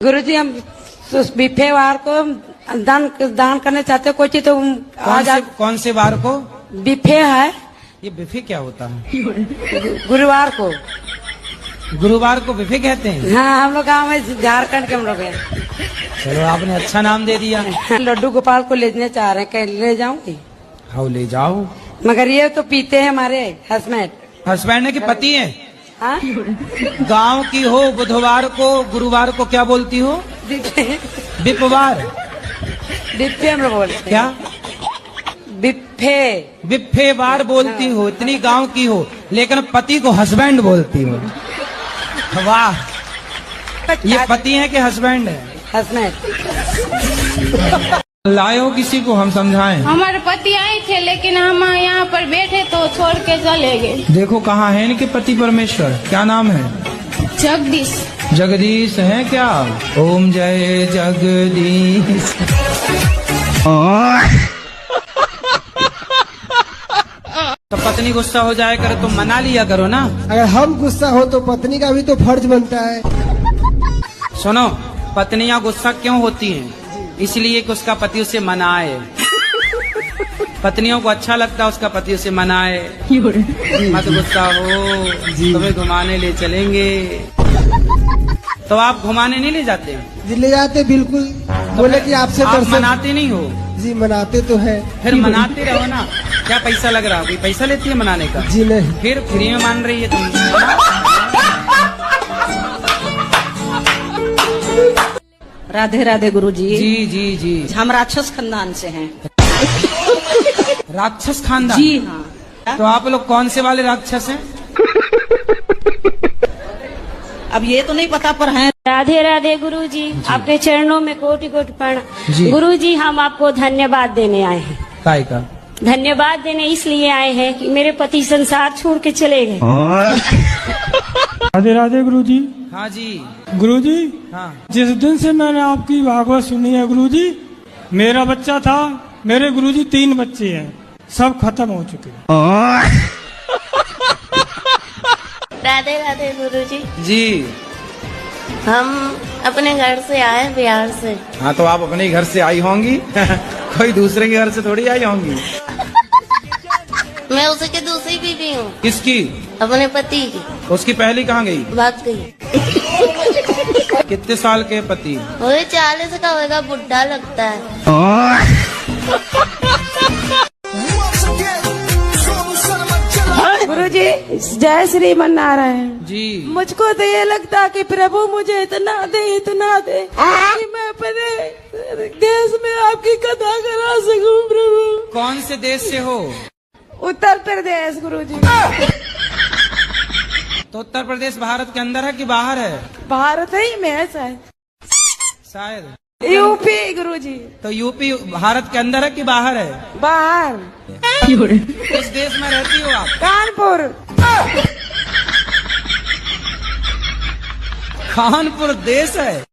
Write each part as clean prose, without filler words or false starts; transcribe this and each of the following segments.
गुरुजी हम बिफे वार को दान करने चाहते कोई चीज तो कौन से वार को? बिफे है। ये बिफे क्या होता है? गुरुवार को। गुरुवार को बिफे कहते हैं? हाँ, हम लोग गाँव में झारखंड के हम लोग हैं। चलो आपने अच्छा नाम दे दिया। लड्डू गोपाल को लेने चाह रहे हैं, क्या ले जाऊंगी? हाँ ले जाओ। मगर ये तो पीते हैं हमारे हस्बैंड। हस्बैंड है कि पति है? हाँ? गांव की हो, बुधवार को गुरुवार को क्या बोलती हो? बिपवार। बिफे हम लोग बोलते हैं। क्या? बिफे। बिफे वार बोलती हो, इतनी गांव की हो, लेकिन पति को हस्बैंड बोलती हो। वाह, ये पति है कि हस्बैंड है? हस्बैंड। लायो किसी को हम समझाएं। हमारे पति आए थे लेकिन हम यहाँ पर बैठे तो छोड़ के चले गए। देखो कहाँ है इनके पति परमेश्वर, क्या नाम है? जगदीश। जगदीश है क्या? ओम जय जगदीश। तो पत्नी गुस्सा हो जाए करे तो मना लिया करो ना। अगर हम गुस्सा हो तो पत्नी का भी तो फर्ज बनता है। सुनो, पत्नियां गुस्सा क्यों होती हैं? इसलिए कि उसका पति उसे मनाए। पत्नियों को अच्छा लगता है उसका पति उसे मनाए, मत गुस्सा हो, तुम्हें घुमाने ले चलेंगे। तो आप घुमाने नहीं ले जाते? जी ले जाते, बिल्कुल। बोले कि आपसे आप दर्शन। मनाते नहीं हो? जी मनाते तो है। फिर मनाते रहो ना। क्या पैसा लग रहा है? कोई पैसा लेती है मनाने का? जी नहीं। फिर फ्री में मान रही है तुम। राधे राधे गुरुजी। जी जी जी। हम राक्षस खानदान से हैं। राक्षस खानदान? जी हाँ। तो आप लोग कौन से वाले राक्षस हैं? अब ये तो नहीं पता पर हैं। राधे राधे गुरुजी, आपके चरणों में कोटि कोटि जी। प्रणाम। गुरुजी हम आपको धन्यवाद देने आए हैं। काय का? धन्यवाद देने इसलिए आए हैं कि मेरे पति संसार छोड़ के चले गए। राधे राधे गुरुजी। हाँ जी। गुरुजी, हाँ। जिस दिन से मैंने आपकी भागवत सुनी है गुरुजी, मेरा बच्चा था, मेरे गुरुजी 3 बच्चे हैं, सब खत्म हो चुके हैं। राधे राधे गुरुजी। जी। हम अपने घर से आए बिहार से। हाँ तो आप अपने घर से आई होंगी। कोई दूसरे के घर से थोड़ी आई होंगी। मैं उसकी दूसरी बीवी हूँ। किसकी? अपने पति की। उसकी पहली कहाँ गई? भाग गई। कितने साल के पति? वही 40 का होगा, बुढ़ा लगता है। गुरुजी जय श्री मन्नारायण जी। मुझको तो ये लगता है कि प्रभु मुझे इतना दे कि मैं अपने देश में आपकी कथा करा सकूं प्रभु। कौन से देश से हो? उत्तर प्रदेश गुरुजी। तो उत्तर प्रदेश भारत के अंदर है कि बाहर है? भारत ही में है शायद। शायद यूपी गुरुजी। तो यूपी भारत के अंदर है कि बाहर है? बाहर। किस देश में रहती हो आप? कानपुर। कानपुर देश है?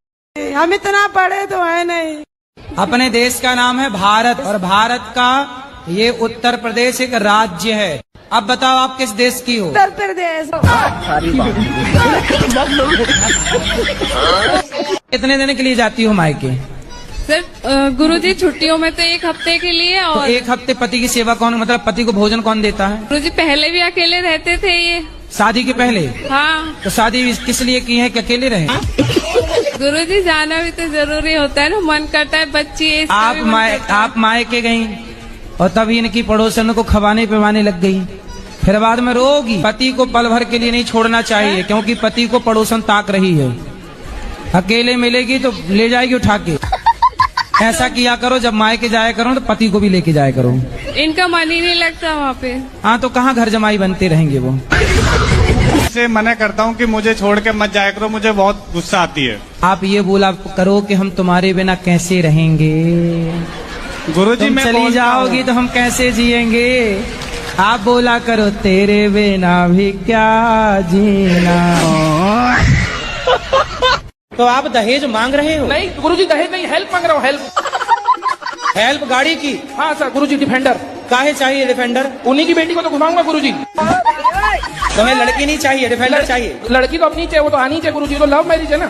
हम इतना पढ़े तो है नहीं। अपने देश का नाम है भारत, और भारत का ये उत्तर प्रदेश एक राज्य है। अब बताओ आप किस देश की हो? उत्तर प्रदेश। कितने दिन के लिए जाती हो मायके? सर गुरुजी छुट्टियों में तो 1 हफ्ते के लिए। तो और 1 हफ्ते पति की सेवा कौन, मतलब पति को भोजन कौन देता है? गुरुजी पहले भी अकेले रहते थे ये। शादी के पहले? हाँ। तो शादी किस लिए की है कि अकेले रहे? गुरुजी जाना भी तो जरूरी होता है ना, मन करता है बच्ची। आप मायके गई और तभी इनकी पड़ोसन को खवाने पिवाने लग गई, फिर बाद में रोगी। पति को पल भर के लिए नहीं छोड़ना चाहिए, क्योंकि पति को पड़ोसन ताक रही है। अकेले मिलेगी तो ले जाएगी उठा के। ऐसा किया करो, जब मायके जाया करो तो पति को भी लेके जाया करो। इनका मन ही नहीं लगता वहाँ पे। हाँ तो कहाँ घर जमाई बनते रहेंगे वो। से मना करता हूँ कि मुझे छोड़ के मत जाया करो, मुझे बहुत गुस्सा आती है। आप ये बोला करो कि हम तुम्हारे बिना कैसे रहेंगे। गुरुजी तुम मैं चली जाओगी तो हम कैसे जिएंगे। आप बोला करो तेरे बिना भी क्या जीना। तो आप दहेज मांग रहे हो? नहीं गुरुजी दहेज नहीं, हेल्प मांग रहा हूँ। हेल्प। हेल्प गाड़ी की? हाँ सर गुरुजी डिफेंडर। काहे चाहिए डिफेंडर? उन्हीं की बेटी को तो घुमाऊंगा गुरुजी। तुम्हें लड़की नहीं चाहिए, डिफेंडर चाहिए। लड़की तो अपनी चाहिए, वो तो आनी चाहिए गुरुजी, तो लव मैरिज है ना।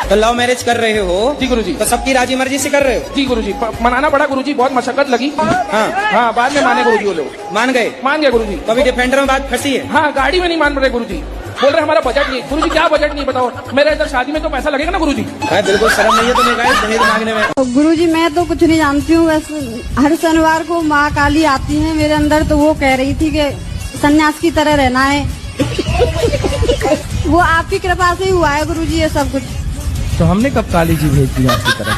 तो लव मैरिज कर रहे हो? जी गुरुजी। तो सबकी राजी मर्जी से कर रहे हो? जी गुरुजी, मनाना पड़ा गुरुजी, बहुत मशक्कत लगी। हाँ, बाद में माने गुरुजी वो लोग। मान गए? मान गए गुरुजी। तो अभी डिफेंडर में बात फंसी है। हाँ, गाड़ी में नहीं मान रहे गुरुजी, बोल रहे हमारा बजट नहीं। गुरुजी क्या बजट नहीं बताओ, मेरे इधर शादी में तो पैसा लगेगा ना गुरुजी। बिल्कुल शर्म नहीं है तुम्हें दहेज मांगने में? गुरुजी मैं तो कुछ नहीं जानती हूँ, बस हर शनिवार को माँ काली आती है मेरे अंदर, तो वो कह रही थी कि सन्यास की तरह रहना है। वो आपकी कृपा से ही हुआ है गुरुजी ये सब कुछ। तो हमने कब काली जी भेज दी आपकी तरफ?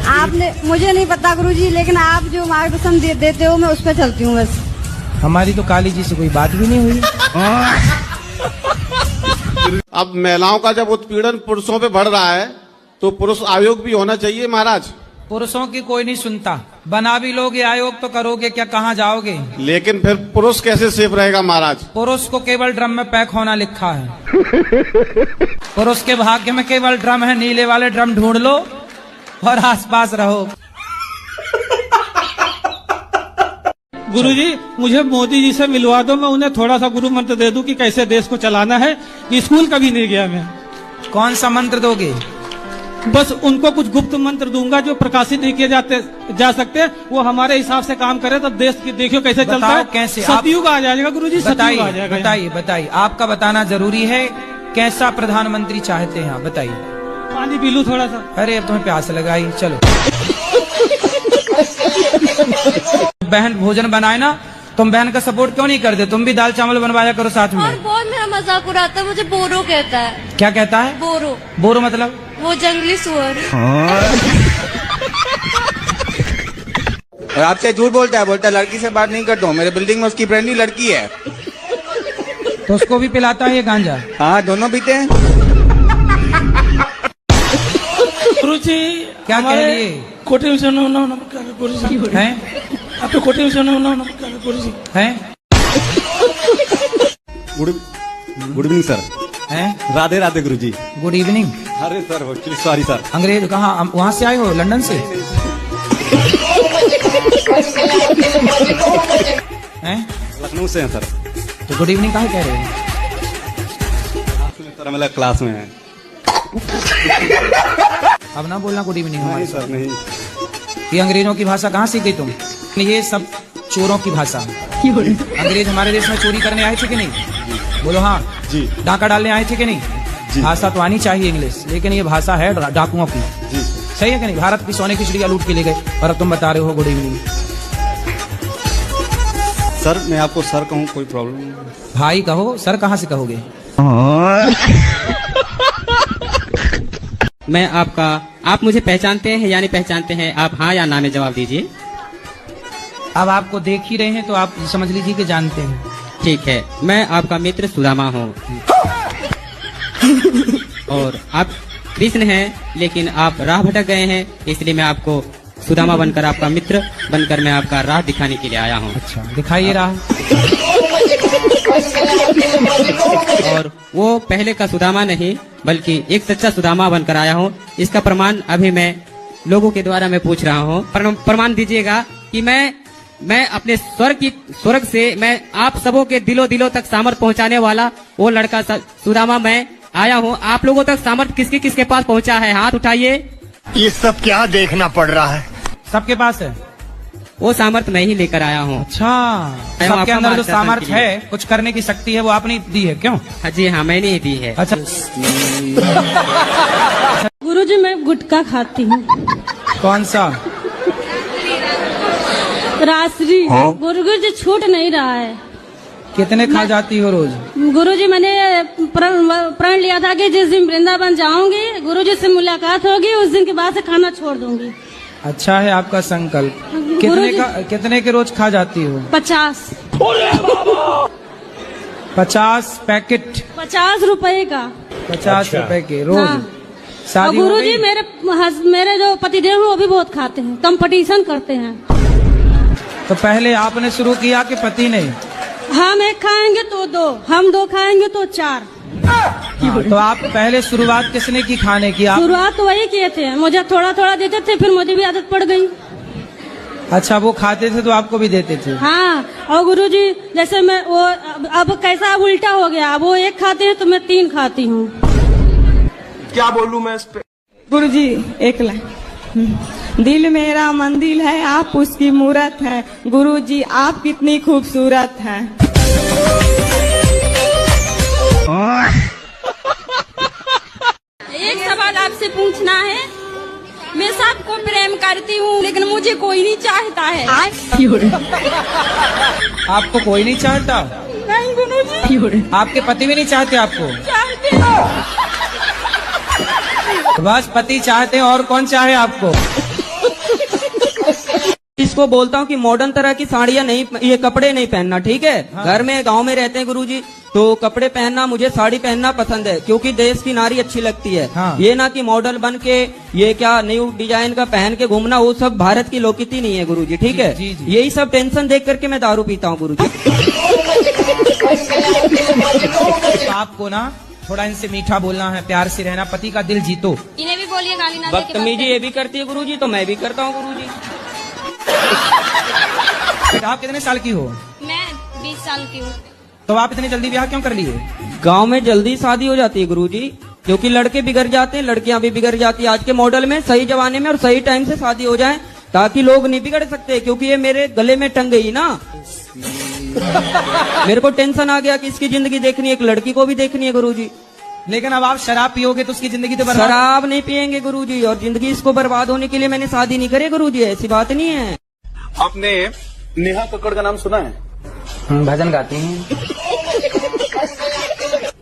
आपने, मुझे नहीं पता गुरुजी, लेकिन आप जो मार्गदर्शन देते हो मैं उस पर चलती हूँ बस। हमारी तो काली जी से कोई बात भी नहीं हुई। अब महिलाओं का जब उत्पीड़न पुरुषों पे बढ़ रहा है तो पुरुष आयोग भी होना चाहिए महाराज। पुरुषों की कोई नहीं सुनता, बना भी लोगे आयोग तो करोगे क्या, कहाँ जाओगे? लेकिन फिर पुरुष कैसे सेफ रहेगा महाराज? पुरुष को केवल ड्रम में पैक होना लिखा है। पुरुष के भाग्य में केवल ड्रम है, नीले वाले ड्रम ढूंढ लो और आसपास रहो। गुरुजी मुझे मोदी जी से मिलवा दो, मैं उन्हें थोड़ा सा गुरु मंत्र दे दूं कि कैसे देश को चलाना है। स्कूल कभी नहीं गया मैं। कौन सा मंत्र दोगे? बस उनको कुछ गुप्त मंत्र दूंगा जो प्रकाशित नहीं किए जा सकते, वो हमारे हिसाब से काम करे तो देश की देखियो कैसे चलता है। कैसे? सतयुग आ जाएगा गुरुजी, सतयुग आ जाएगा। बताइए, आपका बताना जरूरी है। कैसा प्रधानमंत्री चाहते हैं आप, बताइए। पानी पी लूं थोड़ा सा। अरे अब तुम्हें प्यास लगाई, चलो। बहन भोजन बनाए ना, तुम बहन का सपोर्ट क्यों नहीं करते? तुम भी दाल चावल बनवाया करो साथ में। और बहुत मेरा मजाक उड़ाता है, मुझे बोरो कहता है। क्या कहता है? बोरो। बोरो मतलब? वो जंगली सुअर। और आपसे झूठ बोलता है लड़की से बात नहीं करता हूँ, मेरे बिल्डिंग में उसकी फ्रेंड ही लड़की है। तो उसको भी पिलाता है ये गांजा? हाँ, दोनों पीते हैं। गुरुजी क्या कह लिए? कोटेशन है आपको कोटेशन है? Good evening sir. हैं? राधे राधे गुरुजी। Good evening. अरे सर सॉरी सर। अंग्रेज कहाँ, वहाँ से आए हो? लंदन से? हैं? लखनऊ से हैं सर। तो गुड इवनिंग कहाँ कह रहे हो? सर मेरा क्लास में है। अब ना बोलना गुड इवनिंग हमारे सर नहीं। ये अंग्रेजों की भाषा कहाँ सीखी तुम? ये सब चोरों की भाषा। अंग्रेज हमारे देश में चोरी करने आए थे कि नहीं? बोलो हाँ जी। डाका डालने आए थे कि नहीं? भाषा तो आनी चाहिए इंग्लिश, लेकिन ये भाषा है डाकुओं की। जी सही है कि नहीं? भारत की सोने की चिड़िया लूट के ले गए और अब तुम बता रहे हो गुड इवनिंग। सर मैं आपको सर कहूँ कोई प्रॉब्लम नहीं? भाई कहो, सर कहाँ से कहोगे? मैं आपका, आप मुझे पहचानते हैं या नहीं पहचानते हैं? आप हाँ या ना में जवाब दीजिए। अब आपको देख ही रहे हैं तो आप समझ लीजिए कि जानते हैं। ठीक है, मैं आपका मित्र सुदामा हूँ। और आप कृष्ण हैं, लेकिन आप राह भटक गए हैं, इसलिए मैं आपको सुदामा बनकर, आपका मित्र बनकर मैं आपका राह दिखाने के लिए आया हूँ। अच्छा, दिखाइए राह। और वो पहले का सुदामा नहीं, बल्कि एक सच्चा सुदामा बनकर आया हूँ। इसका प्रमाण अभी मैं लोगों के द्वारा मैं पूछ रहा हूँ। प्रमाण दीजिएगा कि मैं अपने स्वर्ग से मैं आप सबों के दिलों तक सामर्थ पहुँचाने वाला वो लड़का सुदामा मैं आया हूँ। आप लोगों तक सामर्थ किसके किसके पास पहुँचा है? हाथ उठाइए। ये सब क्या देखना पड़ रहा है? सबके पास है वो सामर्थ, मैं ही लेकर आया हूँ। अच्छा, सबके अंदर जो सामर्थ्य है, कुछ करने की शक्ति है, वो आपने दी है क्यों? जी हाँ, मैंने ही दी है। अच्छा। गुरुजी मैं गुटखा खाती हूँ। कौन सा? रासरी। गुरुजी छूट नहीं रहा है। कितने खा जाती हो रोज? गुरुजी मैंने प्रण लिया था कि जिस दिन वृंदावन जाऊंगी, गुरुजी से मुलाकात होगी, उस दिन के बाद से खाना छोड़ दूंगी। अच्छा है आपका संकल्प। कितने के रोज खा जाती हो? 50। 50 पैकेट? 50 रुपए का। 50 रुपए के रोज? हाँ। शादी गुरु जी मेरे जो पतिदेव हैं वो भी बहुत खाते हैं, कंपटीशन करते हैं। तो पहले आपने शुरू किया कि पति ने? हम एक खाएंगे तो 2, हम 2 खाएंगे तो 4। हाँ, तो आप पहले शुरुआत किसने की खाने की? शुरुआत तो वही किए थे, मुझे थोड़ा थोड़ा देते थे, फिर मुझे भी आदत पड़ गई। अच्छा, वो खाते थे तो आपको भी देते थे? हाँ, और गुरुजी जैसे मैं वो अब कैसा उल्टा हो गया, अब वो एक खाते हैं तो मैं 3 खाती हूँ। क्या बोलूं मैं इस पे? गुरुजी एक लाइन, दिल मेरा मंदिर है, आप उसकी मूरत है, गुरुजी आप कितनी खूबसूरत हैं। एक सवाल आपसे पूछना है, मैं सबको प्रेम करती हूँ लेकिन मुझे कोई नहीं चाहता है। आपको कोई नहीं चाहता? नहीं गुरुजी। आपके पति भी नहीं चाहते आपको? चाहते तो बस पति चाहते हैं, और कौन चाहे आपको? इसको बोलता हूँ कि मॉडर्न तरह की साड़ियाँ नहीं, ये कपड़े नहीं पहनना, ठीक है? हाँ। घर में गांव में रहते हैं गुरुजी, तो कपड़े पहनना, मुझे साड़ी पहनना पसंद है क्योंकि देश की नारी अच्छी लगती है। हाँ। ये ना कि मॉडल बन के ये क्या न्यू डिजाइन का पहन के घूमना, वो सब भारत की लोकगीति नहीं है गुरुजी, ठीक है? जी, जी। यही सब टेंशन देख करके मैं दारू पीता हूँ गुरुजी। तो आपको ना थोड़ा इनसे मीठा बोलना है, प्यार से रहना, पति का दिल जीतो। इन्हें भी बोलिए गाली ना दे के बदतमीजी ये भी करती है गुरुजी, तो मैं भी करता हूँ गुरुजी। आप कितने साल की हो? मैं 20 साल की हूँ। तो आप इतनी जल्दी ब्याह क्यों कर लिए? गांव में जल्दी शादी हो जाती है गुरुजी, क्योंकि लड़के बिगड़ जाते हैं, लड़कियां भी बिगड़ जाती है। आज के मॉडल में सही जमाने में और सही टाइम से शादी हो जाए ताकि लोग नहीं बिगड़ सकते, क्योंकि ये मेरे गले में टंग गई ना। मेरे को टेंशन आ गया कि इसकी जिंदगी देखनी है, एक लड़की को भी देखनी है गुरुजी। लेकिन अब आप शराब पियोगे तो उसकी जिंदगी तो बर्बाद। शराब नहीं पियेंगे गुरुजी, और जिंदगी इसको बर्बाद होने के लिए मैंने शादी नहीं करी गुरुजी, ऐसी बात नहीं है। आपने नेहा कक्कड़ का नाम सुना है? भजन गाती हैं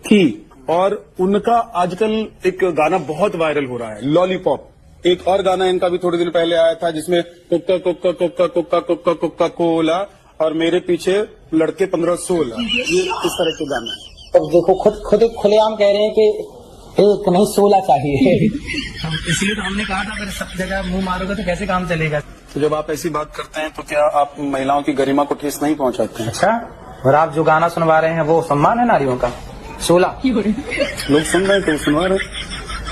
थी, और उनका आजकल एक गाना बहुत वायरल हो रहा है, लॉलीपॉप। एक और गाना इनका भी थोड़े दिन पहले आया था जिसमें कुक्का कुक्का कुक्का कुक्का कुक्का कुक्का कोला और मेरे पीछे लड़के 15-16, ये इस तरह के गाने। अब देखो खुद खुलेआम कह रहे हैं कि एक नहीं 16 चाहिए। इसलिए तो हमने कहा था अगर सब जगह मुंह मारोगे तो कैसे काम चलेगा। तो जब आप ऐसी बात करते हैं तो क्या आप महिलाओं की गरिमा को ठेस नहीं पहुंचाते हैं? अच्छा, और आप जो गाना सुनवा रहे हैं वो सम्मान है नारियों का? 16 लोग सुन रहे हैं तो सुनवा रहे हैं,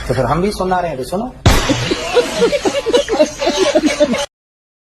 तो फिर हम भी सुना रहे हैं तो सुनो।